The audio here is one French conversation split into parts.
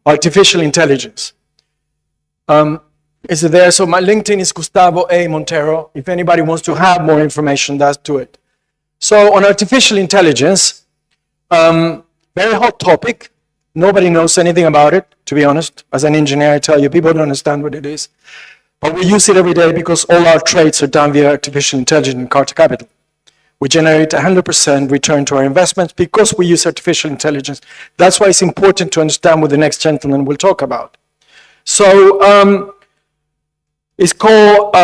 artificial intelligence. Is it there? So my LinkedIn is Gustavo A. Montero. If anybody wants to have more information, that's to it. So on artificial intelligence, very hot topic. Nobody knows anything about it, to be honest. As an engineer, I tell you, people don't understand what it is. But we use it every day because all our trades are done via artificial intelligence in Carta Capital. We generate 100% return to our investments because we use artificial intelligence. That's why it's important to understand what the next gentleman will talk about. So it's called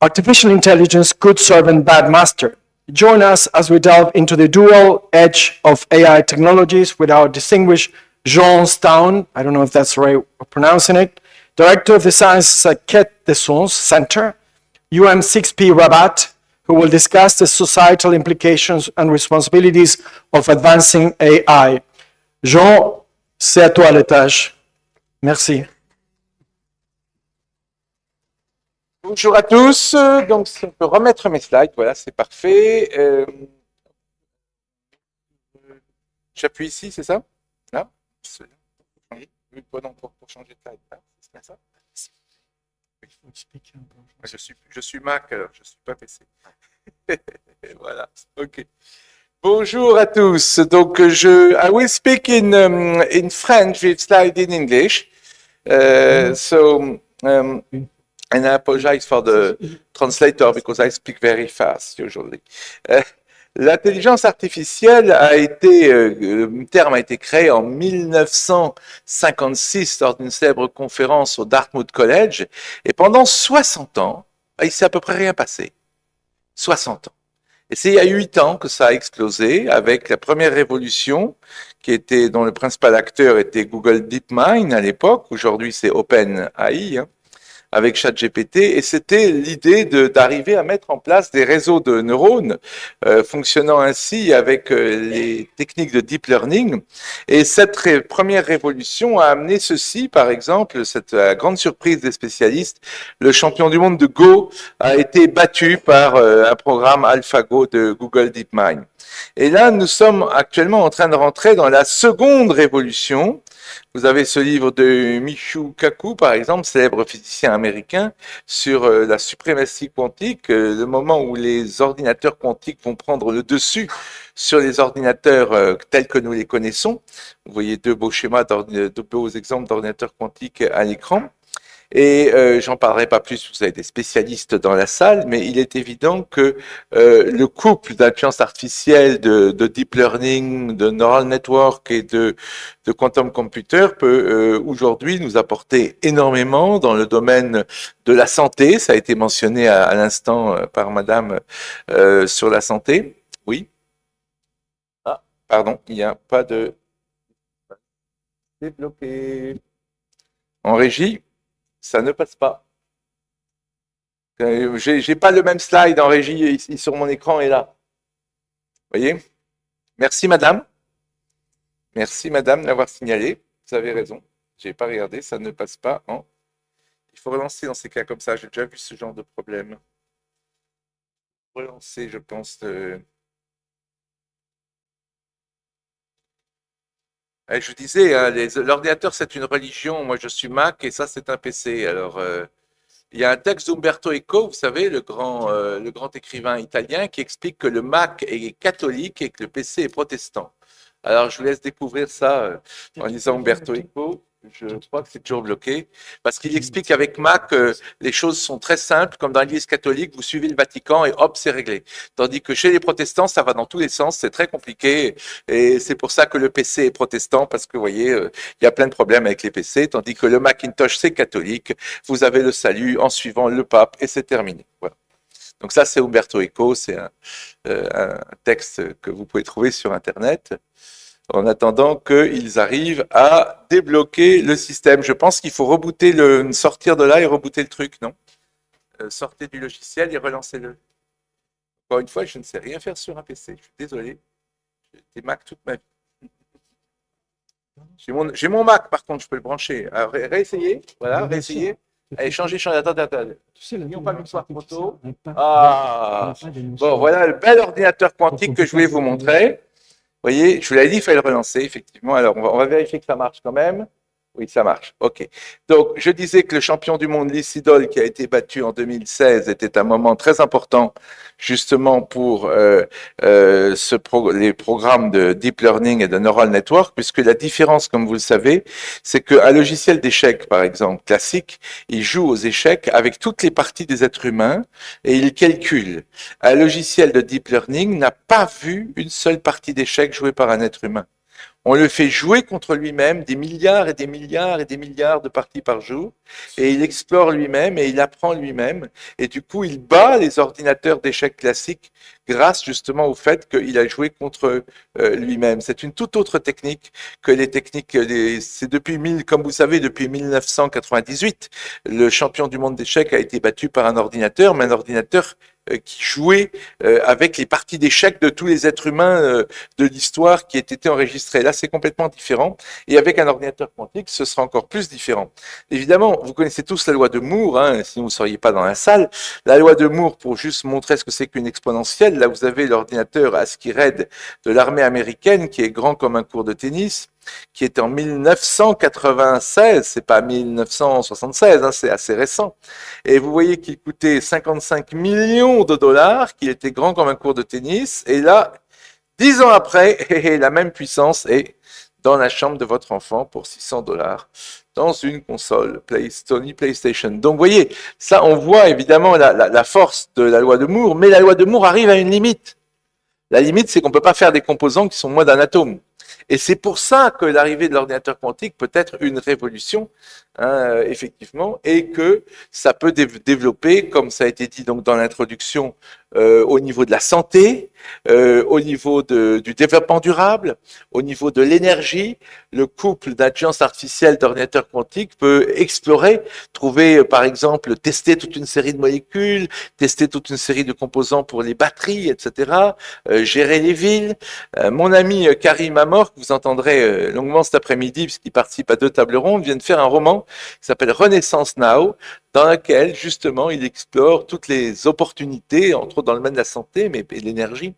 Artificial Intelligence, Good Servant, Bad Master. Join us as we delve into the dual edge of AI technologies with our distinguished Jean Stown, I don't know if that's the right way of pronouncing it, Director of the Sciences at Quai des Sens Center, UM6P Rabat, who will discuss the societal implications and responsibilities of advancing AI. Jean, c'est à toi la tâche. Merci. Bonjour à tous, donc si on peut remettre mes slides, voilà, c'est parfait. J'appuie ici, c'est ça? Là? Oui, non, pour changer de slide. C'est bien ça? Je suis Mac, alors je ne suis pas PC. Voilà, ok. Bonjour à tous, donc I will speak in French with slide in English. And I apologize for the translator because I speak very fast usually. L'intelligence artificielle a été, le terme a été créé en 1956 lors d'une célèbre conférence au Dartmouth College, et pendant 60 ans, il s'est à peu près rien passé. 60 ans. Et c'est il y a 8 ans que ça a explosé avec la première révolution dont le principal acteur était Google DeepMind à l'époque. Aujourd'hui, c'est OpenAI, avec ChatGPT, et c'était l'idée d'arriver à mettre en place des réseaux de neurones fonctionnant ainsi avec les techniques de deep learning. Et cette première révolution a amené ceci, par exemple, la grande surprise des spécialistes, le champion du monde de Go a été battu par un programme AlphaGo de Google DeepMind. Et là, nous sommes actuellement en train de rentrer dans la seconde révolution. Vous avez ce livre de Michio Kaku, par exemple, célèbre physicien américain, sur la suprématie quantique, le moment où les ordinateurs quantiques vont prendre le dessus sur les ordinateurs tels que nous les connaissons. Vous voyez deux beaux schémas, deux beaux exemples d'ordinateurs quantiques à l'écran. Et j'en parlerai pas plus, vous avez des spécialistes dans la salle, mais il est évident que le couple d'intelligence artificielle, de deep learning, de neural network et de quantum computer peut aujourd'hui nous apporter énormément dans le domaine de la santé. Ça a été mentionné à l'instant par madame sur la santé. Oui. Ah, pardon, il n'y a pas de... C'est bloqué. En régie. Ça ne passe pas. J'ai pas le même slide en régie ici sur mon écran et là. Vous voyez? Merci madame. Merci madame d'avoir signalé. Vous avez raison. J'ai pas regardé, ça ne passe pas en. Il faut relancer dans ces cas comme ça. J'ai déjà vu ce genre de problème. Relancer, je pense. Je vous disais, hein, l'ordinateur, c'est une religion. Moi, je suis Mac et ça, c'est un PC. Alors, il y a un texte d'Umberto Eco, vous savez, le grand écrivain italien, qui explique que le Mac est catholique et que le PC est protestant. Alors, je vous laisse découvrir ça en lisant Umberto Eco. Je crois que c'est toujours bloqué. Parce qu'il explique qu'avec Mac, les choses sont très simples. Comme dans l'Église catholique, vous suivez le Vatican et hop, c'est réglé. Tandis que chez les protestants, ça va dans tous les sens. C'est très compliqué. Et c'est pour ça que le PC est protestant. Parce que, vous voyez, il y a plein de problèmes avec les PC. Tandis que le Macintosh, c'est catholique. Vous avez le salut en suivant le pape et c'est terminé. Voilà. Donc ça, c'est Umberto Eco. C'est un texte que vous pouvez trouver sur Internet. En attendant qu'ils arrivent à débloquer le système. Je pense qu'il faut sortir de là et rebooter le truc, non? Sortez du logiciel et relancez-le. Encore une fois, je ne sais rien faire sur un PC. Je suis désolé. J'ai été Mac toute ma vie. J'ai mon Mac, par contre, je peux le brancher. Alors, réessayez. Voilà, réessayez. Allez, changez. Attendez. N'ayons pas l'histoire trop tôt. Ah. Bon, voilà le bel ordinateur quantique que je voulais vous montrer. Vous voyez, je vous l'ai dit, il fallait le relancer, effectivement. Alors, on va vérifier que ça marche quand même. Oui, ça marche. OK. Donc, je disais que le champion du monde, Lee Sedol, qui a été battu en 2016, était un moment très important justement pour les programmes de deep learning et de neural network, puisque la différence, comme vous le savez, c'est qu'un logiciel d'échecs, par exemple, classique, il joue aux échecs avec toutes les parties des êtres humains et il calcule. Un logiciel de deep learning n'a pas vu une seule partie d'échecs jouée par un être humain. On le fait jouer contre lui-même des milliards et des milliards et des milliards de parties par jour, et il explore lui-même et il apprend lui-même, et du coup il bat les ordinateurs d'échecs classiques grâce justement au fait qu'il a joué contre lui-même. C'est une toute autre technique que les techniques, c'est comme vous savez, depuis 1998, le champion du monde d'échecs a été battu par un ordinateur, mais un ordinateur qui jouait avec les parties d'échecs de tous les êtres humains de l'histoire qui aient été enregistrés. Là, c'est complètement différent. Et avec un ordinateur quantique, ce sera encore plus différent. Évidemment, vous connaissez tous la loi de Moore, hein, sinon vous ne seriez pas dans la salle. La loi de Moore, pour juste montrer ce que c'est qu'une exponentielle, là, vous avez l'ordinateur ASCII-RAID de l'armée américaine qui est grand comme un cours de tennis, qui est en 1996, c'est pas 1976, hein, c'est assez récent. Et vous voyez qu'il coûtait 55 millions de dollars, qu'il était grand comme un cours de tennis. Et là, 10 ans après, la même puissance est dans la chambre de votre enfant pour 600 dollars dans une console Sony PlayStation. Donc, vous voyez, ça, on voit évidemment la force de la loi de Moore, mais la loi de Moore arrive à une limite. La limite, c'est qu'on ne peut pas faire des composants qui sont moins d'un atome. Et c'est pour ça que l'arrivée de l'ordinateur quantique peut être une révolution, hein, effectivement, et que ça peut développer, comme ça a été dit donc dans l'introduction, au niveau de la santé, au niveau du développement durable, au niveau de l'énergie. Le couple d'intelligence artificielle d'ordinateur quantique peut explorer, trouver, par exemple, tester toute une série de molécules, tester toute une série de composants pour les batteries, etc., gérer les villes. Mon ami Karim Amor, que vous entendrez longuement cet après-midi, puisqu'il participe à 2 tables rondes, vient de faire un roman qui s'appelle Renaissance Now, dans lequel, justement, il explore toutes les opportunités, entre autres dans le domaine de la santé, mais et l'énergie,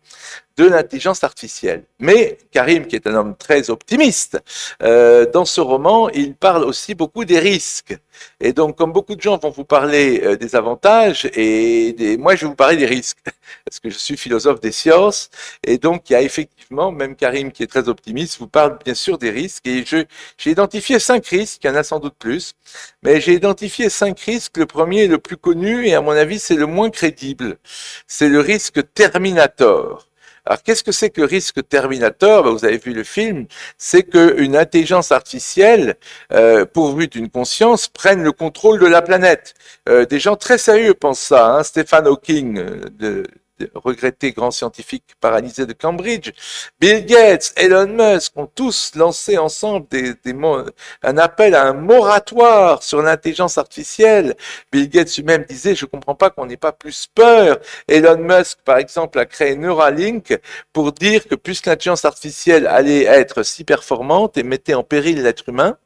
de l'intelligence artificielle. Mais Karim, qui est un homme très optimiste, dans ce roman, il parle aussi beaucoup des risques. Et donc, comme beaucoup de gens vont vous parler des avantages, moi, je vais vous parler des risques, parce que je suis philosophe des sciences, et donc il y a effectivement, même Karim, qui est très optimiste, vous parle bien sûr des risques, et j'ai identifié 5 risques, il y en a sans doute plus, mais j'ai identifié 5 risques. Le premier est le plus connu, et à mon avis, c'est le moins crédible. C'est le risque Terminator. Alors, qu'est-ce que c'est que le risque Terminator? Ben, vous avez vu le film. C'est qu'une intelligence artificielle, pourvue d'une conscience, prenne le contrôle de la planète. Des gens très sérieux pensent ça. Hein. Stephen Hawking, regretté grand scientifique paralysé de Cambridge, Bill Gates, Elon Musk ont tous lancé ensemble un appel à un moratoire sur l'intelligence artificielle. Bill Gates lui-même disait, je ne comprends pas qu'on n'ait pas plus peur. Elon Musk, par exemple, a créé Neuralink pour dire que puisque l'intelligence artificielle allait être si performante et mettait en péril l'être humain,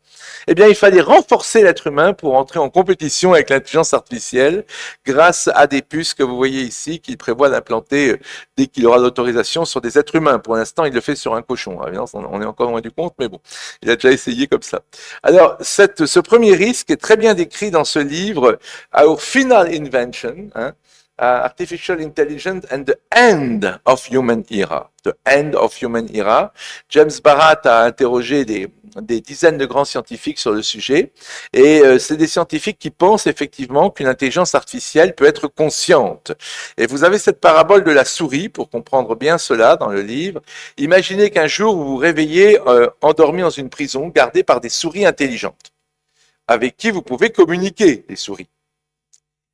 eh bien, il fallait renforcer l'être humain pour entrer en compétition avec l'intelligence artificielle grâce à des puces que vous voyez ici qu'il prévoit d'implanter dès qu'il aura l'autorisation sur des êtres humains. Pour l'instant, il le fait sur un cochon. On est encore loin du compte, mais bon, il a déjà essayé comme ça. Alors, ce premier risque est très bien décrit dans ce livre, Our Final Invention, hein, Artificial Intelligence and the End of Human Era. The End of Human Era. James Barat a interrogé des dizaines de grands scientifiques sur le sujet, et c'est des scientifiques qui pensent effectivement qu'une intelligence artificielle peut être consciente. Et vous avez cette parabole de la souris pour comprendre bien cela dans le livre. Imaginez qu'un jour vous vous réveillez endormi dans une prison gardée par des souris intelligentes, avec qui vous pouvez communiquer, les souris.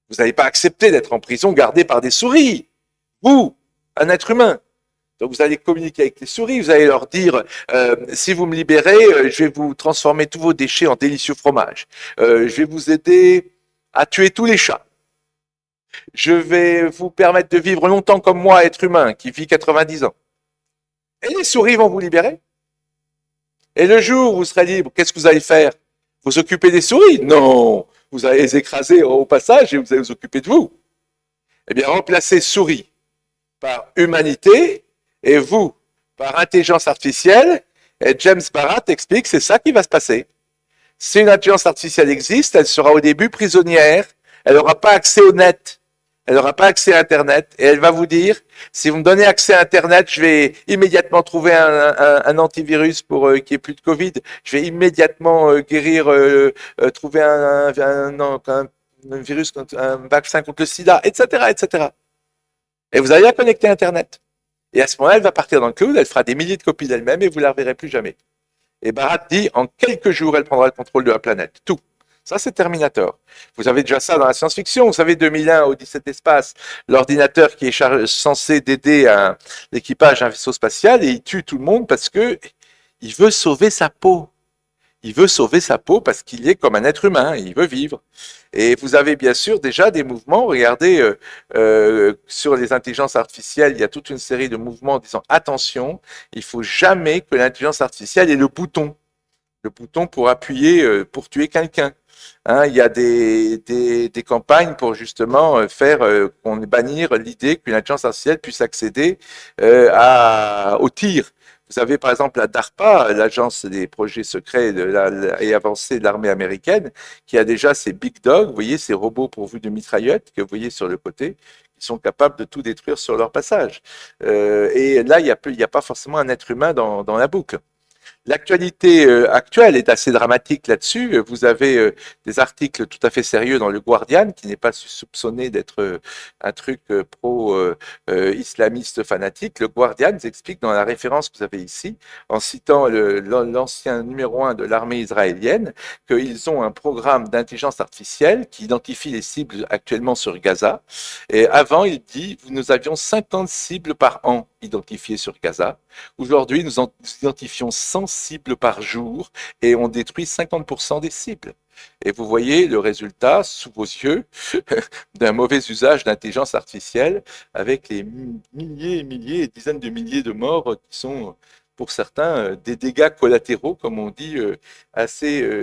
Vous n'allez pas accepter d'être en prison gardé par des souris, vous, un être humain. Donc vous allez communiquer avec les souris, vous allez leur dire si vous me libérez, je vais vous transformer tous vos déchets en délicieux fromage. Je vais vous aider à tuer tous les chats. Je vais vous permettre de vivre longtemps comme moi, être humain, qui vit 90 ans. Et les souris vont vous libérer. Et le jour où vous serez libre, qu'est-ce que vous allez faire? Vous occuper des souris? Non, vous allez les écraser au passage et vous allez vous occuper de vous. Eh bien, remplacez souris par humanité, et vous, par intelligence artificielle, et James Barat explique, c'est ça qui va se passer. Si une intelligence artificielle existe, elle sera au début prisonnière, elle n'aura pas accès au net, elle n'aura pas accès à Internet, et elle va vous dire, si vous me donnez accès à Internet, je vais immédiatement trouver un antivirus pour qu'il n'y ait plus de Covid, je vais immédiatement guérir, trouver un virus, un vaccin contre le sida, etc., etc. Et vous allez la connecter à Internet. Et à ce moment-là, elle va partir dans le cloud, elle fera des milliers de copies d'elle-même et vous la reverrez plus jamais. Et Barat dit, en quelques jours, elle prendra le contrôle de la planète. Tout. Ça, c'est Terminator. Vous avez déjà ça dans la science-fiction. Vous savez, 2001, Odyssée de l'espace, l'ordinateur qui est censé d'aider l'équipage d'un vaisseau spatial et il tue tout le monde parce que il veut sauver sa peau. Il veut sauver sa peau parce qu'il est comme un être humain, il veut vivre. Et vous avez bien sûr déjà des mouvements, regardez, sur les intelligences artificielles, il y a toute une série de mouvements en disant attention, il faut jamais que l'intelligence artificielle ait le bouton pour appuyer, pour tuer quelqu'un. Hein, il y a des campagnes pour justement faire bannir l'idée qu'une intelligence artificielle puisse accéder au tir. Vous avez par exemple la DARPA, l'agence des projets secrets et avancés de l'armée américaine, qui a déjà ces big dogs, vous voyez, ces robots pourvus de mitraillettes que vous voyez sur le côté, qui sont capables de tout détruire sur leur passage. Et là, il n'y a pas forcément un être humain dans la boucle. L'actualité actuelle est assez dramatique là-dessus. Vous avez des articles tout à fait sérieux dans le Guardian, qui n'est pas soupçonné d'être un truc pro-islamiste fanatique. Le Guardian explique dans la référence que vous avez ici, en citant l'ancien numéro 1 de l'armée israélienne, qu'ils ont un programme d'intelligence artificielle qui identifie les cibles actuellement sur Gaza. Et avant, il dit, nous avions 50 cibles par an identifiées sur Gaza. Aujourd'hui, nous identifions 100 cibles par jour et on détruit 50% des cibles. Et vous voyez le résultat sous vos yeux d'un mauvais usage d'intelligence artificielle avec les milliers et milliers et dizaines de milliers de morts qui sont, pour certains, des dégâts collatéraux, comme on dit, assez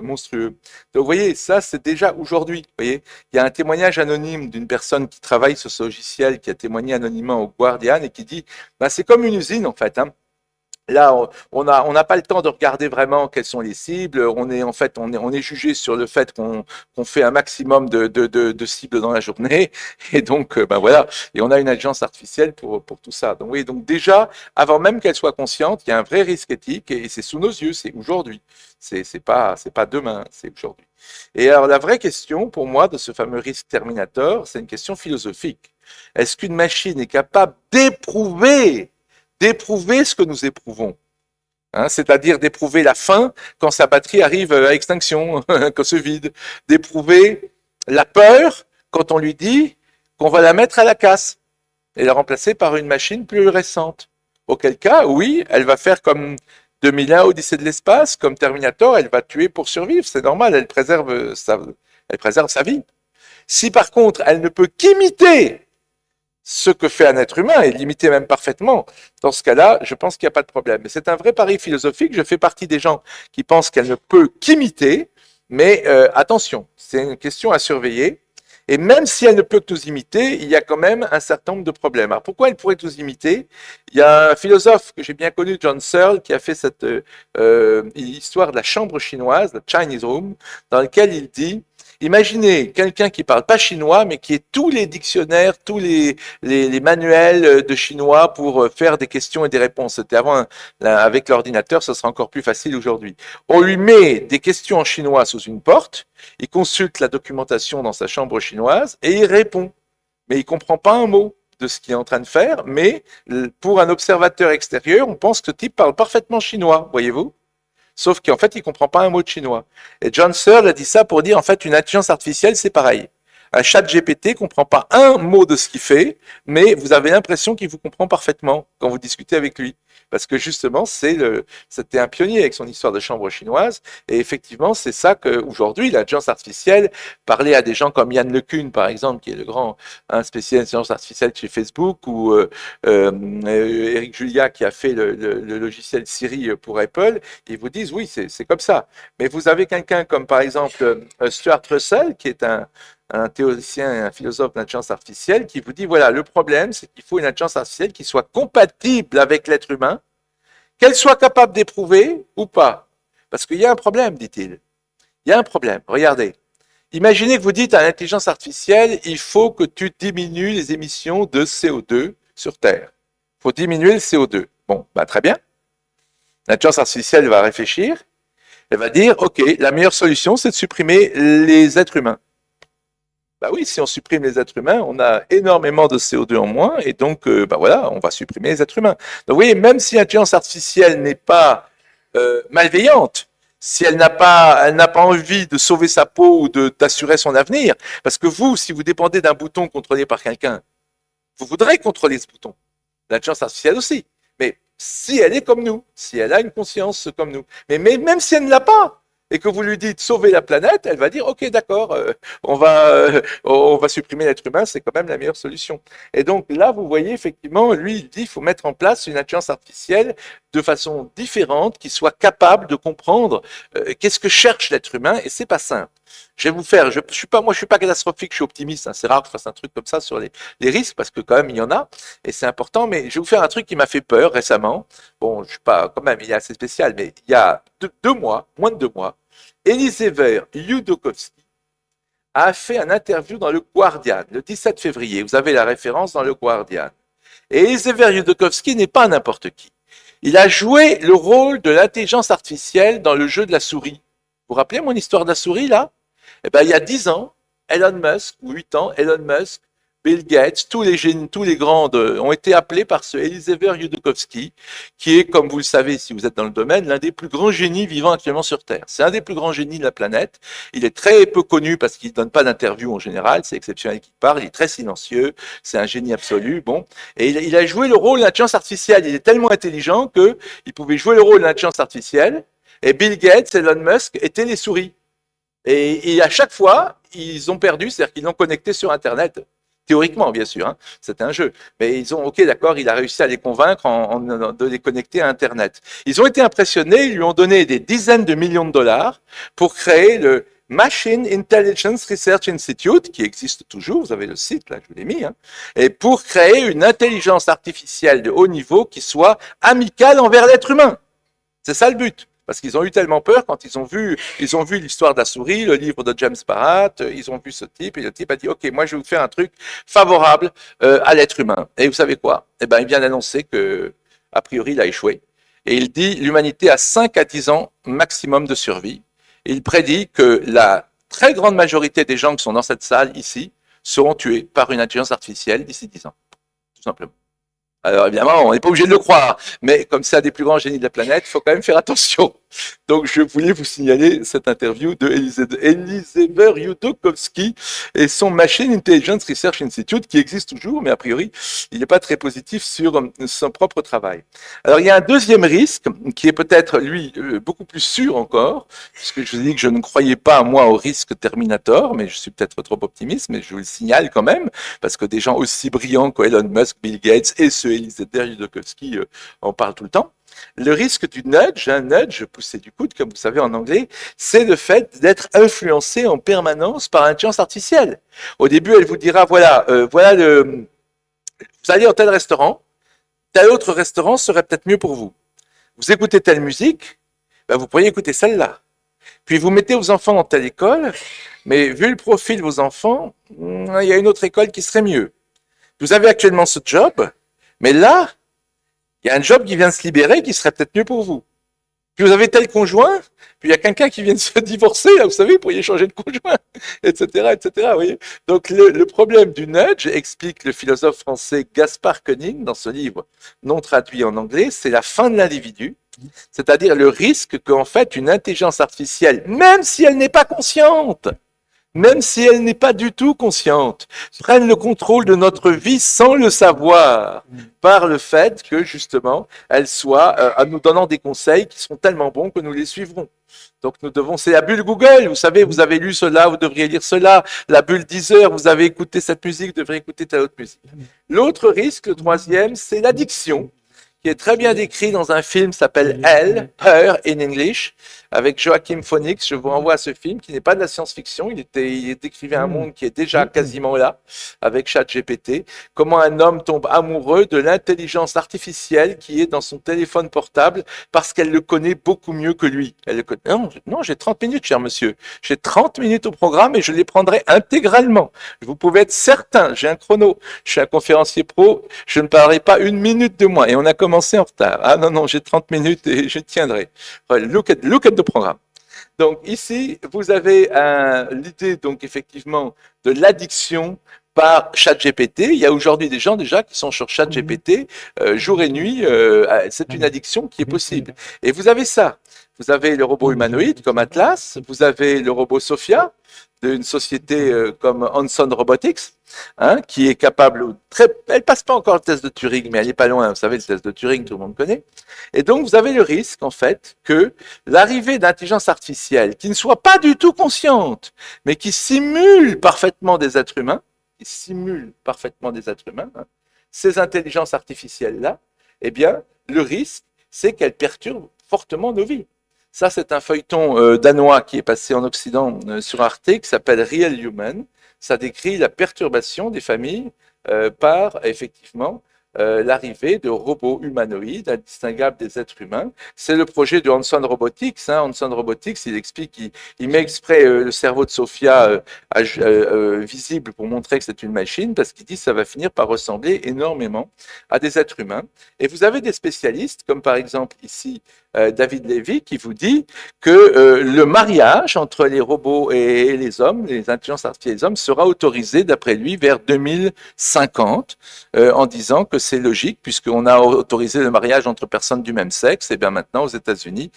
monstrueux. Donc vous voyez, ça c'est déjà aujourd'hui. Vous voyez, il y a un témoignage anonyme d'une personne qui travaille sur ce logiciel, qui a témoigné anonymement au Guardian et qui dit, bah, c'est comme une usine en fait. Hein. Là, on n'a pas le temps de regarder vraiment quelles sont les cibles. On est jugé sur le fait qu'on fait un maximum de cibles dans la journée. Et donc, ben voilà. Et on a une intelligence artificielle pour tout ça. Donc oui, donc déjà, avant même qu'elle soit consciente, il y a un vrai risque éthique et c'est sous nos yeux. C'est aujourd'hui. C'est pas demain. C'est aujourd'hui. Et alors, la vraie question pour moi de ce fameux risque Terminator, c'est une question philosophique. Est-ce qu'une machine est capable d'éprouver ce que nous éprouvons, hein, c'est-à-dire d'éprouver la faim quand sa batterie arrive à extinction, quand se vide, d'éprouver la peur quand on lui dit qu'on va la mettre à la casse et la remplacer par une machine plus récente. Auquel cas, oui, elle va faire comme 2001, Odyssée de l'espace, comme Terminator, elle va tuer pour survivre, c'est normal, elle préserve sa vie. Si par contre, elle ne peut qu'imiter ce que fait un être humain, et l'imiter même parfaitement, dans ce cas-là, je pense qu'il n'y a pas de problème. Mais c'est un vrai pari philosophique. Je fais partie des gens qui pensent qu'elle ne peut qu'imiter, mais attention, c'est une question à surveiller. Et même si elle ne peut que nous imiter, il y a quand même un certain nombre de problèmes. Alors pourquoi elle pourrait nous imiter? Il y a un philosophe que j'ai bien connu, John Searle, qui a fait cette histoire de la chambre chinoise, la Chinese Room, dans laquelle il dit: imaginez quelqu'un qui parle pas chinois, mais qui ait tous les dictionnaires, tous les manuels de chinois pour faire des questions et des réponses. C'était avant, avec l'ordinateur, ça sera encore plus facile aujourd'hui. On lui met des questions en chinois sous une porte, il consulte la documentation dans sa chambre chinoise et il répond. Mais il comprend pas un mot de ce qu'il est en train de faire, mais pour un observateur extérieur, on pense que ce type parle parfaitement chinois, voyez-vous? Sauf qu'en fait, il comprend pas un mot de chinois. Et John Searle a dit ça pour dire, en fait, une intelligence artificielle, c'est pareil. Un chat GPT comprend pas un mot de ce qu'il fait, mais vous avez l'impression qu'il vous comprend parfaitement quand vous discutez avec lui. Parce que justement, c'était un pionnier avec son histoire de chambre chinoise. Et effectivement, c'est ça qu'aujourd'hui, l'intelligence artificielle, parler à des gens comme Yann LeCun, par exemple, qui est le grand spécialiste d'intelligence artificielle chez Facebook, ou Eric Julia, qui a fait le logiciel Siri pour Apple, ils vous disent, oui, c'est comme ça. Mais vous avez quelqu'un comme, par exemple, Stuart Russell, qui est un théoricien et un philosophe d'intelligence artificielle, qui vous dit, voilà, le problème, c'est qu'il faut une intelligence artificielle qui soit compatible avec l'être humain, qu'elle soit capable d'éprouver ou pas. Parce qu'il y a un problème, dit-il. Il y a un problème. Regardez. Imaginez que vous dites à l'intelligence artificielle, il faut que tu diminues les émissions de CO2 sur Terre. Il faut diminuer le CO2. Bon, bah, très bien. L'intelligence artificielle va réfléchir. Elle va dire, OK, la meilleure solution, c'est de supprimer les êtres humains. Bah oui, si on supprime les êtres humains, on a énormément de CO2 en moins, et donc, bah voilà, on va supprimer les êtres humains. Donc, vous voyez, même si l'intelligence artificielle n'est pas malveillante, si elle n'a pas envie de sauver sa peau ou d'assurer son avenir, parce que vous, si vous dépendez d'un bouton contrôlé par quelqu'un, vous voudrez contrôler ce bouton. L'intelligence artificielle aussi. Mais si elle est comme nous, si elle a une conscience comme nous, mais même si elle ne l'a pas, et que vous lui dites sauver la planète, elle va dire ok d'accord, on va supprimer l'être humain, c'est quand même la meilleure solution. Et donc là vous voyez effectivement, lui il dit il faut mettre en place une intelligence artificielle de façon différente, qui soit capable de comprendre qu'est-ce que cherche l'être humain, et c'est pas simple. Je vais vous faire, je suis pas catastrophique, je suis optimiste, hein, c'est rare que je fasse un truc comme ça sur les risques, parce que quand même il y en a, et c'est important, mais je vais vous faire un truc qui m'a fait peur récemment. Bon, je suis pas, quand même, il est assez spécial, mais il y a moins de 2 mois, Elisabeth Yudkowsky a fait un interview dans le Guardian, le 17 février, vous avez la référence dans le Guardian. Et Elisabeth Yudkowsky n'est pas n'importe qui. Il a joué le rôle de l'intelligence artificielle dans le jeu de la souris. Vous vous rappelez mon histoire de la souris, là? Eh ben, il y a 10 ans, Elon Musk, ou 8 ans, Elon Musk, Bill Gates, tous les génies, tous les grands ont été appelés par ce Elisabeth Yudkowsky, qui est, comme vous le savez, si vous êtes dans le domaine, l'un des plus grands génies vivant actuellement sur Terre. C'est un des plus grands génies de la planète. Il est très peu connu parce qu'il ne donne pas d'interview en général. C'est exceptionnel qu'il parle. Il est très silencieux. C'est un génie absolu. Bon. Et il a joué le rôle de l'intelligence artificielle. Il est tellement intelligent qu'il pouvait jouer le rôle de l'intelligence artificielle. Et Bill Gates, Elon Musk étaient les souris. Et à chaque fois, ils ont perdu, c'est-à-dire qu'ils l'ont connecté sur Internet. Théoriquement, bien sûr, hein, c'était un jeu. Mais ils ont, ok, d'accord, il a réussi à les convaincre de les connecter à Internet. Ils ont été impressionnés, ils lui ont donné des dizaines de millions de dollars pour créer le Machine Intelligence Research Institute, qui existe toujours, vous avez le site, là, je vous l'ai mis, hein, et pour créer une intelligence artificielle de haut niveau qui soit amicale envers l'être humain. C'est ça le but. Parce qu'ils ont eu tellement peur quand ils ont vu l'histoire de la souris, le livre de James Barat, ils ont vu ce type, et le type a dit, OK, moi je vais vous faire un truc favorable à l'être humain. Et vous savez quoi? Eh ben, il vient d'annoncer que, a priori, il a échoué. Et il dit, l'humanité a 5 à 10 ans maximum de survie. Et il prédit que la très grande majorité des gens qui sont dans cette salle ici seront tués par une intelligence artificielle d'ici 10 ans. Tout simplement. Alors évidemment, on n'est pas obligé de le croire, mais comme c'est un des plus grands génies de la planète, il faut quand même faire attention. Donc je voulais vous signaler cette interview de Elisabeth Yudkowsky et son Machine Intelligence Research Institute qui existe toujours, mais a priori, il n'est pas très positif sur son propre travail. Alors il y a un deuxième risque qui est peut-être, lui, beaucoup plus sûr encore, puisque je vous ai dit que je ne croyais pas, moi, au risque Terminator, mais je suis peut-être trop optimiste, mais je vous le signale quand même, parce que des gens aussi brillants que Elon Musk, Bill Gates et ce Elisabeth Yudkowsky en parlent tout le temps. Le risque du nudge, un nudge, pousser du coude, comme vous savez en anglais, c'est le fait d'être influencé en permanence par l'intelligence artificielle. Au début, elle vous dira, vous allez dans tel restaurant, tel autre restaurant serait peut-être mieux pour vous. Vous écoutez telle musique, ben vous pourriez écouter celle-là. Puis vous mettez vos enfants dans telle école, mais vu le profil de vos enfants, il y a une autre école qui serait mieux. Vous avez actuellement ce job, mais là, il y a un job qui vient de se libérer qui serait peut-être mieux pour vous. Puis vous avez tel conjoint, puis il y a quelqu'un qui vient de se divorcer, là, vous savez, vous pourriez changer de conjoint, etc., etc. Vous voyez. Donc le problème du nudge, explique le philosophe français Gaspard Koenig dans ce livre non traduit en anglais, c'est la fin de l'individu, c'est-à-dire le risque qu'en fait une intelligence artificielle, même si elle n'est pas consciente, même si elle n'est pas du tout consciente, prenne le contrôle de notre vie sans le savoir, par le fait que, justement, elle soit en nous donnant des conseils qui seront tellement bons que nous les suivrons. Donc nous devons, c'est la bulle Google, vous savez, vous avez lu cela, vous devriez lire cela, la bulle Deezer, vous avez écouté cette musique, vous devriez écouter telle autre musique. L'autre risque, le troisième, c'est l'addiction, qui qui est très bien décrit dans un film qui s'appelle Elle, Her in English, avec Joachim Phoenix. Je vous renvoie à ce film qui n'est pas de la science-fiction. Il décrivait un monde qui est déjà quasiment là, avec ChatGPT. Comment un homme tombe amoureux de l'intelligence artificielle qui est dans son téléphone portable parce qu'elle le connaît beaucoup mieux que lui. Elle le connaît. Non, non, j'ai 30 minutes, cher monsieur. J'ai 30 minutes au programme et je les prendrai intégralement. Vous pouvez être certain, j'ai un chrono. Je suis un conférencier pro, je ne parlerai pas une minute de moi. Et on a commencé en retard. Ah non, non, j'ai 30 minutes et je tiendrai. Look at the programme. Donc ici, vous avez l'idée, donc effectivement, de l'addiction par ChatGPT. Il y a aujourd'hui des gens déjà qui sont sur ChatGPT jour et nuit. C'est une addiction qui est possible. Et vous avez ça. Vous avez le robot humanoïde comme Atlas. Vous avez le robot Sophia d'une société comme Hanson Robotics, hein, qui est capable, elle passe pas encore le test de Turing, mais elle est pas loin. Vous savez, le test de Turing, tout le monde connaît. Et donc, vous avez le risque, en fait, que l'arrivée d'intelligence artificielle qui ne soit pas du tout consciente, mais qui simule parfaitement des êtres humains, hein, ces intelligences artificielles-là, eh bien, le risque, c'est qu'elles perturbent fortement nos vies. Ça, c'est un feuilleton danois qui est passé en Occident sur Arte, qui s'appelle Real Human. Ça décrit la perturbation des familles par, effectivement, l'arrivée de robots humanoïdes indistinguables des êtres humains. C'est le projet de Hanson Robotics. Hein. Hanson Robotics, il explique, il met exprès le cerveau de Sophia visible pour montrer que c'est une machine, parce qu'il dit que ça va finir par ressembler énormément à des êtres humains. Et vous avez des spécialistes, comme par exemple ici, David Levy, qui vous dit que le mariage entre les robots et les hommes, les intelligences artificielles et les hommes, sera autorisé, d'après lui, vers 2050, en disant que c'est logique, puisqu'on a autorisé le mariage entre personnes du même sexe. Et bien maintenant, aux États-Unis,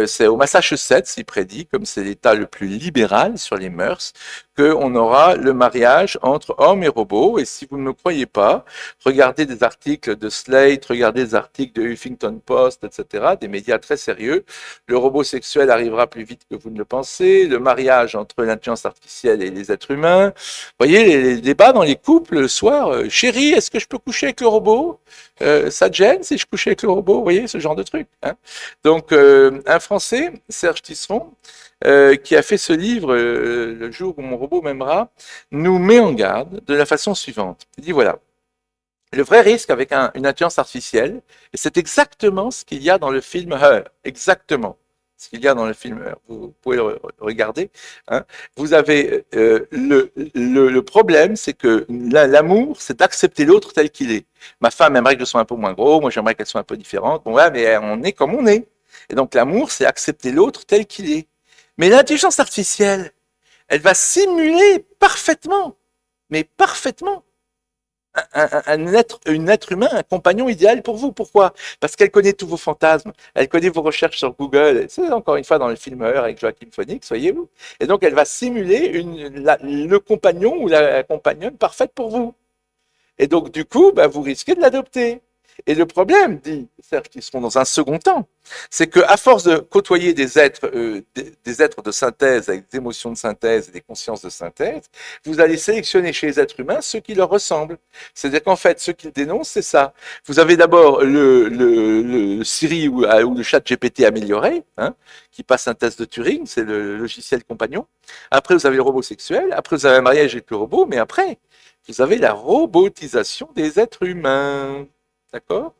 c'est au Massachusetts, il prédit, comme c'est l'État le plus libéral sur les mœurs, qu'on aura le mariage entre hommes et robots. Et si vous ne me croyez pas, regardez des articles de Slate, regardez des articles de Huffington Post, etc., des médias très sérieux. Le robot sexuel arrivera plus vite que vous ne le pensez. Le mariage entre l'intelligence artificielle et les êtres humains. Vous voyez les débats dans les couples le soir. Chérie, est-ce que je peux coucher avec le robot? Ça te gêne si je couche avec le robot? Vous voyez ce genre de truc. Hein. Donc, un Français, Serge Tisseron, qui a fait ce livre, Le jour où mon robot m'aimera, nous met en garde de la façon suivante. Il dit voilà, le vrai risque avec une intelligence artificielle, et c'est exactement ce qu'il y a dans le film Her, exactement ce qu'il y a dans le film Her, vous pouvez le regarder, hein. Vous avez le problème, c'est que l'amour, c'est d'accepter l'autre tel qu'il est. Ma femme aimerait que je sois un peu moins gros, moi j'aimerais qu'elle soit un peu différente, bon ouais, mais on est comme on est. Et donc l'amour, c'est accepter l'autre tel qu'il est. Mais l'intelligence artificielle, elle va simuler parfaitement, mais parfaitement, un être humain, un compagnon idéal pour vous. Pourquoi? Parce qu'elle connaît tous vos fantasmes, elle connaît vos recherches sur Google. C'est encore une fois dans le film Her avec Joachim Phoenix, voyez-vous. Et donc elle va simuler le compagnon ou la compagnonne parfaite pour vous. Et donc du coup, bah, vous risquez de l'adopter. Et le problème, dit Serge Tisseron dans un second temps, c'est qu'à force de côtoyer des êtres de synthèse avec des émotions de synthèse et des consciences de synthèse, vous allez sélectionner chez les êtres humains ceux qui leur ressemblent. C'est-à-dire qu'en fait, ceux qu'ils dénoncent, c'est ça. Vous avez d'abord le Siri ou le chat GPT amélioré, hein, qui passe un test de Turing, c'est le logiciel compagnon. Après, vous avez le robot sexuel. Après, vous avez un mariage avec le robot. Mais après, vous avez la robotisation des êtres humains. D'accord?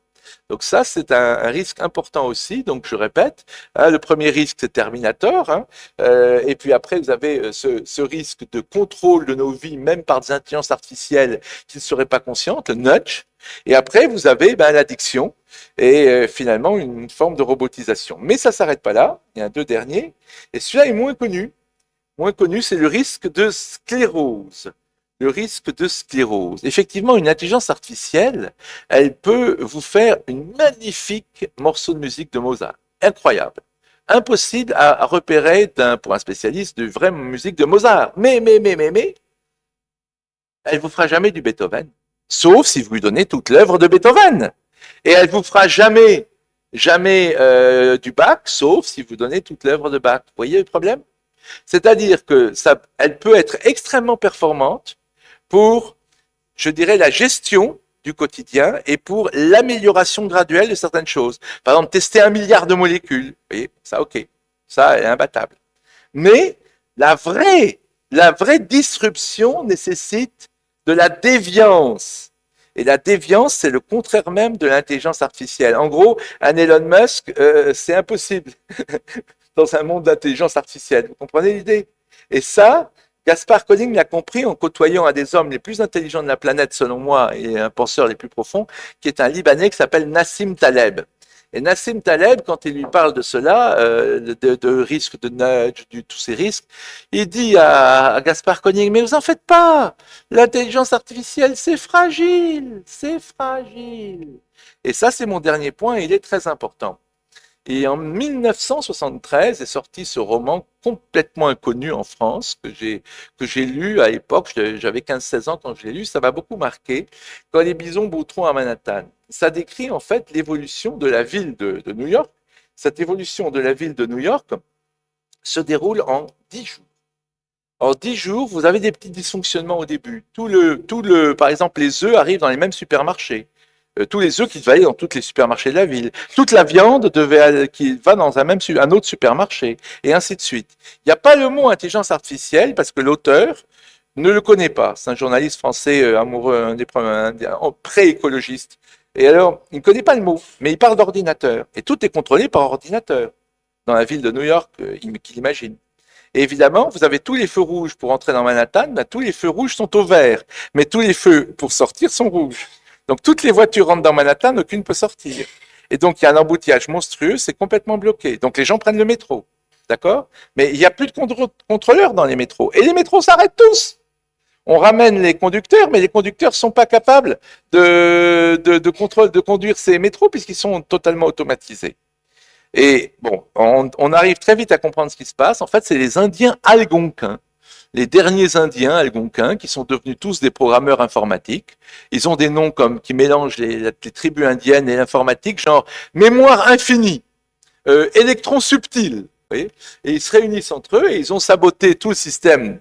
Donc ça, c'est un risque important aussi. Donc je répète, hein, le premier risque, c'est Terminator. Hein, et puis après, vous avez ce risque de contrôle de nos vies, même par des intelligences artificielles qui ne seraient pas conscientes, le nudge. Et après, vous avez l'addiction et finalement une forme de robotisation. Mais ça ne s'arrête pas là. Il y a un deux derniers. Et celui-là est moins connu. Moins connu, c'est le risque de sclérose. Le risque de sclérose. Effectivement, une intelligence artificielle, elle peut vous faire une magnifique morceau de musique de Mozart. Incroyable. Impossible à repérer pour un spécialiste de vraie musique de Mozart. Mais, elle vous fera jamais du Beethoven. Sauf si vous lui donnez toute l'œuvre de Beethoven. Et elle vous fera jamais du Bach, sauf si vous donnez toute l'œuvre de Bach. Vous voyez le problème? C'est-à-dire que elle peut être extrêmement performante pour, je dirais, la gestion du quotidien et pour l'amélioration graduelle de certaines choses. Par exemple, tester 1 milliard de molécules. Vous voyez, ça, ok. Ça est imbattable. Mais la vraie disruption nécessite de la déviance. Et la déviance, c'est le contraire même de l'intelligence artificielle. En gros, un Elon Musk, c'est impossible dans un monde d'intelligence artificielle. Vous comprenez l'idée? Et ça, Gaspard Koenig l'a compris en côtoyant un des hommes les plus intelligents de la planète, selon moi, et un penseur les plus profonds, qui est un Libanais qui s'appelle Nassim Taleb. Et Nassim Taleb, quand il lui parle de cela, de risque de nudge, tous ces risques, il dit à Gaspard Koenig, mais vous en faites pas, l'intelligence artificielle, c'est fragile, c'est fragile. Et ça, c'est mon dernier point, et il est très important. Et en 1973 est sorti ce roman complètement inconnu en France que j'ai lu à l'époque, j'avais 15-16 ans quand je l'ai lu, ça m'a beaucoup marqué, Quand les bisons brouteront à Manhattan. Ça décrit en fait l'évolution de la ville de New York. Cette évolution de la ville de New York se déroule en 10 jours. En 10 jours, vous avez des petits dysfonctionnements au début. Par exemple, les œufs arrivent dans les mêmes supermarchés. Tous les œufs qui devaient aller dans tous les supermarchés de la ville. Toute la viande qui va dans un autre supermarché, et ainsi de suite. Il n'y a pas le mot intelligence artificielle parce que l'auteur ne le connaît pas. C'est un journaliste français amoureux, pré-écologiste. Et alors, il ne connaît pas le mot, mais il parle d'ordinateur. Et tout est contrôlé par ordinateur dans la ville de New York qu'il imagine. Et évidemment, vous avez tous les feux rouges pour entrer dans Manhattan, ben, tous les feux rouges sont au vert, mais tous les feux pour sortir sont rouges. Donc toutes les voitures rentrent dans Manhattan, aucune ne peut sortir. Et donc il y a un embouteillage monstrueux, c'est complètement bloqué. Donc les gens prennent le métro, d'accord? Mais il n'y a plus de contrôleurs dans les métros. Et les métros s'arrêtent tous. On ramène les conducteurs, mais les conducteurs ne sont pas capables de conduire ces métros puisqu'ils sont totalement automatisés. Et bon, on arrive très vite à comprendre ce qui se passe. En fait, c'est les Indiens algonquins. Les derniers Indiens algonquins qui sont devenus tous des programmeurs informatiques. Ils ont des noms qui mélangent les tribus indiennes et l'informatique, genre mémoire infinie, électrons subtils. Vous voyez, et ils se réunissent entre eux et ils ont saboté tout le système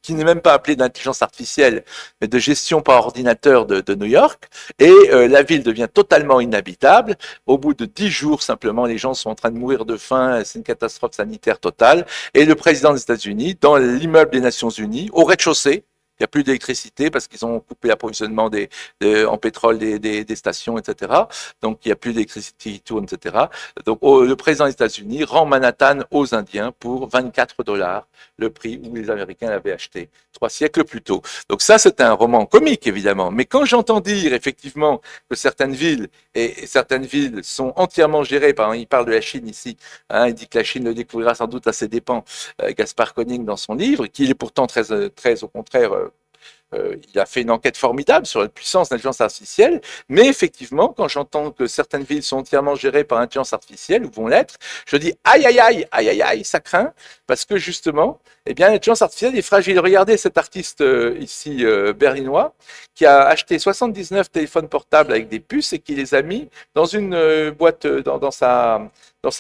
qui n'est même pas appelé d'intelligence artificielle, mais de gestion par ordinateur de New York, et la ville devient totalement inhabitable. Au bout de 10 jours, simplement, les gens sont en train de mourir de faim, c'est une catastrophe sanitaire totale, et le président des États-Unis, dans l'immeuble des Nations Unies, au rez-de-chaussée, il n'y a plus d'électricité parce qu'ils ont coupé l'approvisionnement en pétrole des stations, etc. Donc, il n'y a plus d'électricité qui tourne, etc. Donc, le président des États-Unis rend Manhattan aux Indiens pour 24 $, le prix où les Américains l'avaient acheté 3 siècles plus tôt. Donc ça, c'est un roman comique, évidemment. Mais quand j'entends dire, effectivement, que certaines villes sont entièrement gérées, par exemple, il parle de la Chine ici, hein, il dit que la Chine le découvrira sans doute à ses dépens, Gaspard Koenig dans son livre, qui est pourtant très au contraire, il a fait une enquête formidable sur la puissance de l'intelligence artificielle, mais effectivement, quand j'entends que certaines villes sont entièrement gérées par l'intelligence artificielle, ou vont l'être, je dis aïe, aïe, aïe, aïe, aïe, aïe, ça craint, parce que justement, eh bien, l'intelligence artificielle est fragile. Regardez cet artiste ici, berlinois, qui a acheté 79 téléphones portables avec des puces et qui les a mis dans une boîte, dans sa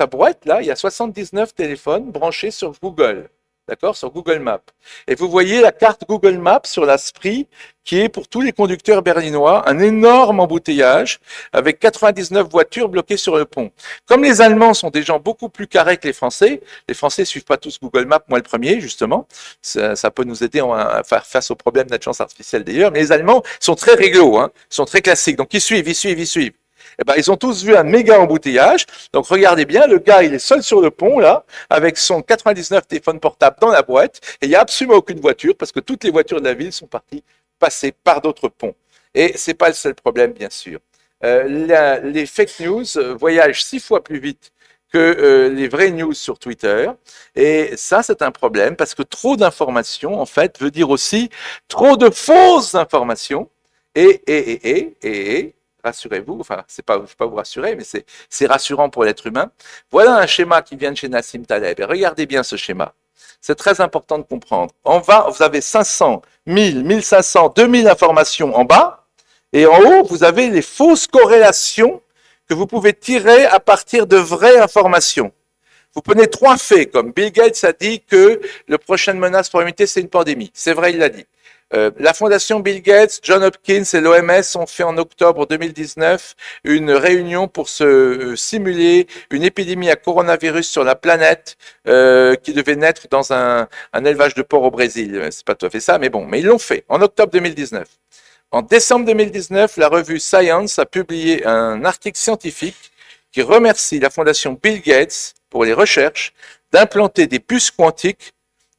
boîte, là, il y a 79 téléphones branchés sur Google. D'accord, sur Google Maps. Et vous voyez la carte Google Maps sur la Spree, qui est pour tous les conducteurs berlinois un énorme embouteillage avec 99 voitures bloquées sur le pont. Comme les Allemands sont des gens beaucoup plus carrés que les Français suivent pas tous Google Maps, moi le premier justement, ça peut nous aider à faire face aux problèmes d'intelligence artificielle d'ailleurs, mais les Allemands sont très réglo, hein, sont très classiques, donc ils suivent. Eh ben, ils ont tous vu un méga embouteillage. Donc, regardez bien, le gars, il est seul sur le pont, là, avec son 99 téléphones portables dans la boîte, et il n'y a absolument aucune voiture, parce que toutes les voitures de la ville sont passées par d'autres ponts. Et c'est pas le seul problème, bien sûr. Les fake news voyagent 6 fois plus vite que les vraies news sur Twitter. Et ça, c'est un problème, parce que trop d'informations, en fait, veut dire aussi trop de fausses informations. Et rassurez-vous, enfin, je ne vais pas vous rassurer, mais c'est rassurant pour l'être humain. Voilà un schéma qui vient de chez Nassim Taleb. Et regardez bien ce schéma. C'est très important de comprendre. Vous avez 500, 1000, 1500, 2000 informations en bas, et en haut, vous avez les fausses corrélations que vous pouvez tirer à partir de vraies informations. Vous prenez 3 faits, comme Bill Gates a dit que la prochaine menace pour l'humanité, c'est une pandémie. C'est vrai, il l'a dit. La fondation Bill Gates, John Hopkins et l'OMS ont fait en octobre 2019 une réunion pour se simuler une épidémie à coronavirus sur la planète qui devait naître dans un élevage de porcs au Brésil. C'est pas tout à fait ça, mais bon, mais ils l'ont fait en octobre 2019. En décembre 2019, la revue Science a publié un article scientifique qui remercie la fondation Bill Gates pour les recherches d'implanter des puces quantiques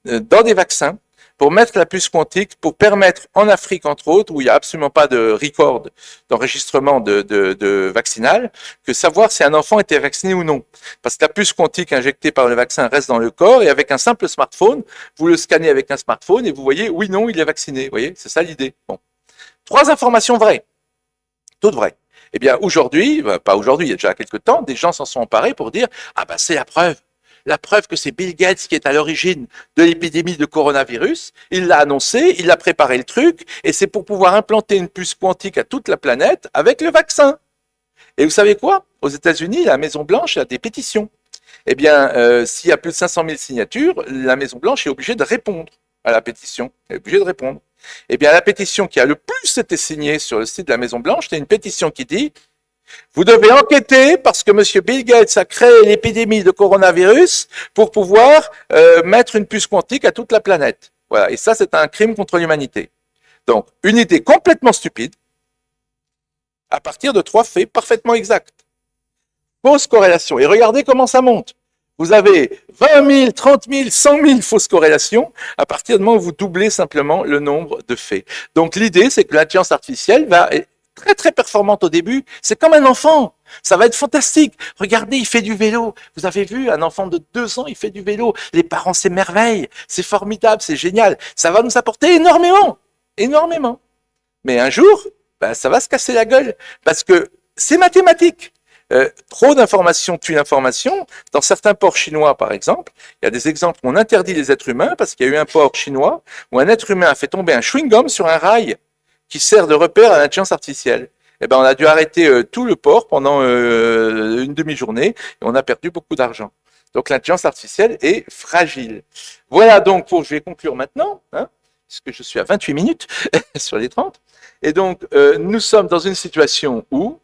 dans des vaccins pour mettre la puce quantique, pour permettre en Afrique, entre autres, où il n'y a absolument pas de record, d'enregistrement de vaccinal, que savoir si un enfant était vacciné ou non. Parce que la puce quantique injectée par le vaccin reste dans le corps et avec un simple smartphone, vous le scannez avec un smartphone et vous voyez, oui, non, il est vacciné. Vous voyez, c'est ça l'idée. Bon. 3 informations vraies. Toutes vraies. Eh bien, aujourd'hui, pas aujourd'hui, il y a déjà quelques temps, des gens s'en sont emparés pour dire, ah ben, c'est la preuve. La preuve que c'est Bill Gates qui est à l'origine de l'épidémie de coronavirus. Il l'a annoncé, il a préparé le truc, et c'est pour pouvoir implanter une puce quantique à toute la planète avec le vaccin. Et vous savez quoi? Aux États-Unis, la Maison-Blanche a des pétitions. Eh bien, s'il y a plus de 500 000 signatures, la Maison-Blanche est obligée de répondre à la pétition. Elle est obligée de répondre. Eh bien, la pétition qui a le plus été signée sur le site de la Maison-Blanche, c'est une pétition qui dit vous devez enquêter parce que M. Bill Gates a créé l'épidémie de coronavirus pour pouvoir mettre une puce quantique à toute la planète. Voilà. Et ça, c'est un crime contre l'humanité. Donc, une idée complètement stupide à partir de 3 faits parfaitement exacts. Fausse corrélation. Et regardez comment ça monte. Vous avez 20 000, 30 000, 100 000 fausses corrélations à partir du moment où vous doublez simplement le nombre de faits. Donc, l'idée, c'est que l'intelligence artificielle va très très performante au début, c'est comme un enfant, ça va être fantastique. Regardez, il fait du vélo. Vous avez vu, un enfant de 2 ans, il fait du vélo. Les parents s'émerveillent, c'est formidable, c'est génial. Ça va nous apporter énormément, énormément. Mais un jour, ben, ça va se casser la gueule parce que c'est mathématique. Trop d'informations tue l'information. Dans certains ports chinois, par exemple, il y a des exemples où on interdit les êtres humains parce qu'il y a eu un port chinois où un être humain a fait tomber un chewing-gum sur un rail qui sert de repère à l'intelligence artificielle. Eh ben, on a dû arrêter tout le port pendant une demi-journée et on a perdu beaucoup d'argent. Donc l'intelligence artificielle est fragile. Voilà donc, je vais conclure maintenant, hein, puisque je suis à 28 minutes sur les 30. Et donc, nous sommes dans une situation où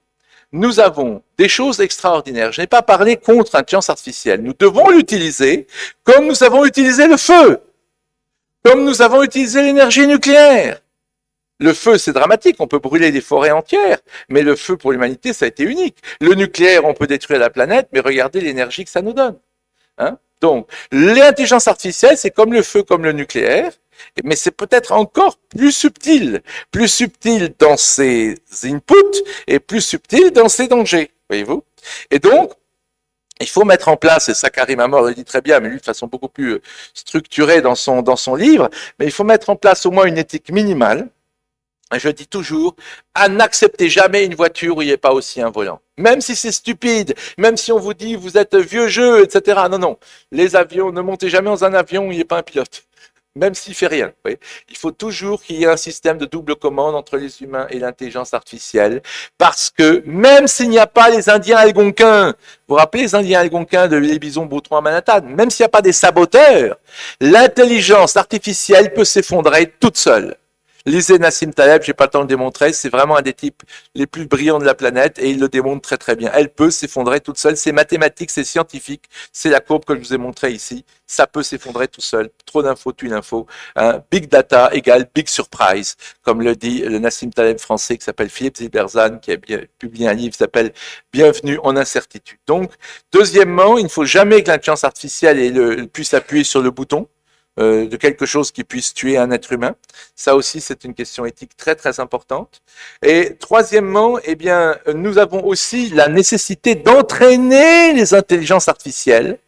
nous avons des choses extraordinaires. Je n'ai pas parlé contre l'intelligence artificielle. Nous devons l'utiliser comme nous avons utilisé le feu, comme nous avons utilisé l'énergie nucléaire. Le feu, c'est dramatique, on peut brûler des forêts entières, mais le feu pour l'humanité, ça a été unique. Le nucléaire, on peut détruire la planète, mais regardez l'énergie que ça nous donne. Hein? Donc, l'intelligence artificielle, c'est comme le feu, comme le nucléaire, mais c'est peut-être encore plus subtil dans ses inputs et plus subtil dans ses dangers, voyez-vous. Et donc, il faut mettre en place, et ça Karim Amor le dit très bien, mais lui de façon beaucoup plus structurée dans son livre, mais il faut mettre en place au moins une éthique minimale. Je dis toujours, n'acceptez jamais une voiture où il n'y ait pas aussi un volant. Même si c'est stupide, même si on vous dit vous êtes vieux jeu, etc. Non, non. Les avions, ne montez jamais dans un avion où il n'y ait pas un pilote. Même s'il fait rien. Oui. Il faut toujours qu'il y ait un système de double commande entre les humains et l'intelligence artificielle. Parce que même s'il n'y a pas les Indiens algonquins, vous vous rappelez les Indiens algonquins de les bisons boutrons à Manhattan, même s'il n'y a pas des saboteurs, l'intelligence artificielle peut s'effondrer toute seule. Lisez Nassim Taleb, j'ai pas le temps de le démontrer, c'est vraiment un des types les plus brillants de la planète et il le démontre très très bien. Elle peut s'effondrer toute seule, c'est mathématique, c'est scientifique, c'est la courbe que je vous ai montrée ici, ça peut s'effondrer tout seul. Trop d'infos tue l'info. Hein. Big data égale big surprise, comme le dit le Nassim Taleb français qui s'appelle Philippe Zilberzan, qui a publié un livre qui s'appelle Bienvenue en incertitude. Donc, deuxièmement, il ne faut jamais que l'intelligence artificielle puisse appuyer sur le bouton de quelque chose qui puisse tuer un être humain. Ça aussi, c'est une question éthique très, très importante. Et troisièmement, eh bien, nous avons aussi la nécessité d'entraîner les intelligences artificielles,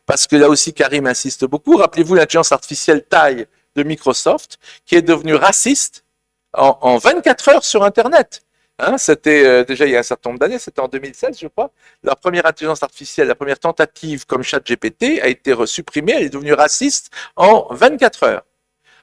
parce que là aussi, Karim insiste beaucoup. Rappelez-vous l'intelligence artificielle taille de Microsoft, qui est devenue raciste en 24 heures sur Internet. Hein, c'était déjà il y a un certain nombre d'années, c'était en 2016, je crois. La première intelligence artificielle, la première tentative comme ChatGPT a été supprimée, elle est devenue raciste en 24 heures.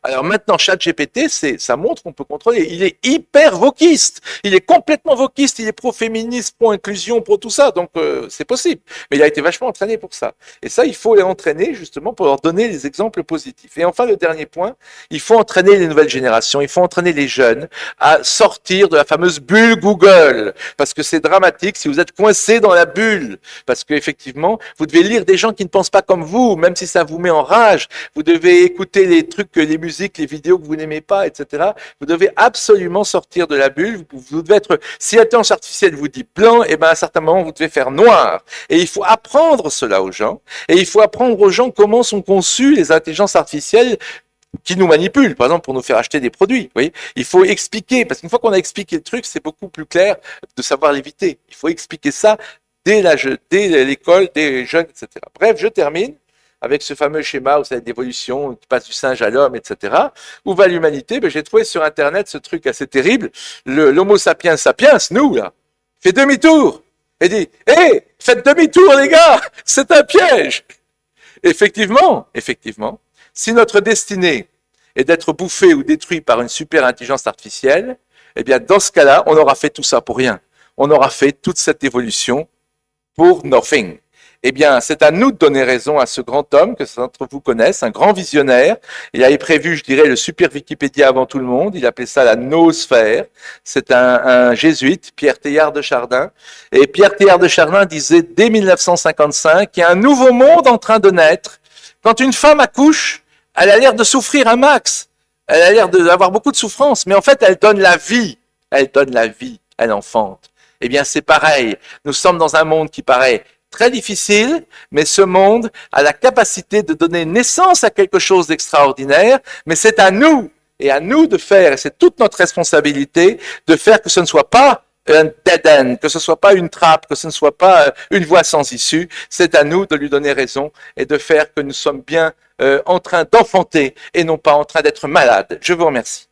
Alors maintenant, ChatGPT, ça montre qu'on peut contrôler. Il est hyper wokiste. Il est complètement wokiste. Il est pro-féministe, pro-inclusion, pro tout ça. Donc, c'est possible. Mais il a été vachement entraîné pour ça. Et ça, il faut les entraîner justement pour leur donner des exemples positifs. Et enfin, le dernier point, il faut entraîner les nouvelles générations. Il faut entraîner les jeunes à sortir de la fameuse bulle Google. Parce que c'est dramatique si vous êtes coincé dans la bulle. Parce qu'effectivement, vous devez lire des gens qui ne pensent pas comme vous, même si ça vous met en rage. Vous devez écouter les trucs, les musiques, les vidéos que vous n'aimez pas, etc. Vous devez absolument sortir de la bulle. Vous devez être, si l'intelligence artificielle vous dit blanc, et ben à un certain moment, vous devez faire noir. Et il faut apprendre cela aux gens. Et il faut apprendre aux gens comment sont conçues les intelligences artificielles qui nous manipulent, par exemple, pour nous faire acheter des produits. Vous voyez, il faut expliquer, parce qu'une fois qu'on a expliqué le truc, c'est beaucoup plus clair de savoir l'éviter. Il faut expliquer ça dès l'école, des jeunes, etc. Bref, je termine avec ce fameux schéma, vous savez, d'évolution qui passe du singe à l'homme, etc. Où va l'humanité? Ben, j'ai trouvé sur Internet ce truc assez terrible. L'homo sapiens sapiens, nous, là, fait demi-tour et dit « Hé, faites demi-tour, les gars, c'est un piège !» Effectivement, si notre destinée est d'être bouffé ou détruit par une super intelligence artificielle, eh bien, dans ce cas-là, on aura fait tout ça pour rien. On aura fait toute cette évolution pour nothing. Eh bien, c'est à nous de donner raison à ce grand homme que certains d'entre vous connaissent, un grand visionnaire. Il avait prévu, je dirais, le super Wikipédia avant tout le monde. Il appelait ça la noosphère. C'est un jésuite, Pierre Teilhard de Chardin. Et Pierre Teilhard de Chardin disait dès 1955 qu'il y a un nouveau monde en train de naître. Quand une femme accouche, elle a l'air de souffrir un max. Elle a l'air d'avoir beaucoup de souffrance, mais en fait, elle donne la vie. Elle donne la vie, elle enfante. Eh bien, c'est pareil. Nous sommes dans un monde qui paraît très difficile, mais ce monde a la capacité de donner naissance à quelque chose d'extraordinaire, mais c'est à nous, et à nous de faire, et c'est toute notre responsabilité, de faire que ce ne soit pas un dead end, que ce ne soit pas une trappe, que ce ne soit pas une voie sans issue. C'est à nous de lui donner raison et de faire que nous sommes bien en train d'enfanter et non pas en train d'être malades. Je vous remercie.